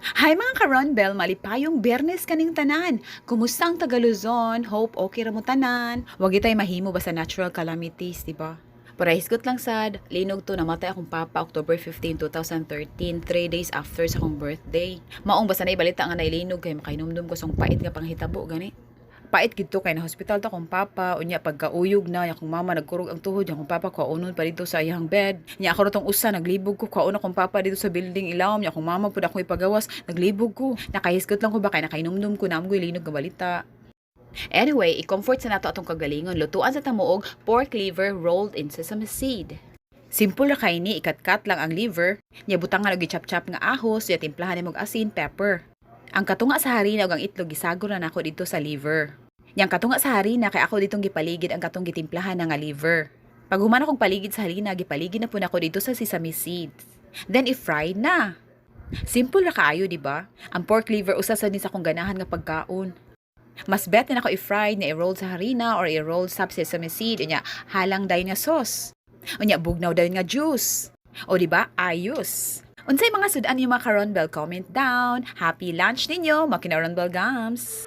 Hi mga karon bell, malipayong Biyernes kaning tanan. Kumusta ang taga Luzon? Hope okay ra mo tanan. Wag itay mahimo ba sa natural calamities, di ba? Para hisgot lang sad, linog to namatay akong papa October 15, 2013, 3 days after sa akong birthday. Maong basta na ibalita nga nailinog kay makainumdum ko song pait nga panghitabo gani. Pait gito kay na hospital ta kong papa unya pagkauyog na ya kong mama nagkurog ang tuhod ya kong papa kaunon pa dito sa iyang bed nya ako rotong usa naglibog ko kauna kong papa dito sa building ilawom ya kong mama pud ako ipagawas naglibog ko nakahisgot lang ko ba kay nakainomdom ko namgo linog nga balita. Anyway, i-comfort sa nato atong kagalingon lutuan sa tamuog pork liver rolled in sesame seed. Simple ra kay ni ikat-kat lang ang liver, nya butangan og gi-chop-chop nga ahos, ya timplahan nimog asin, pepper. Ang katunga sa harina ug ang itlog gisagol na nako dito sa liver. Yang katunga sa harina kay ako ditong gipaligid ang katong gitimplahan na nga liver. Pag human akong paligid sa harina, gipaligid na po nako dito sa sesame seeds. Then i-fry na. Simple ra kaayo, di ba? Ang pork liver usa sa din sa akong ganahan nga pagkaon. Mas bet na ako i-fry na i-roll sa harina or i-roll sa sesame seed unya halang dayon nga sauce. Unya bugnaw dayon nga juice. O di ba? Ayos. Unsay mga sudan niyo mga karon bell comment down. Happy lunch ninyo, makina Ron Bell Gums.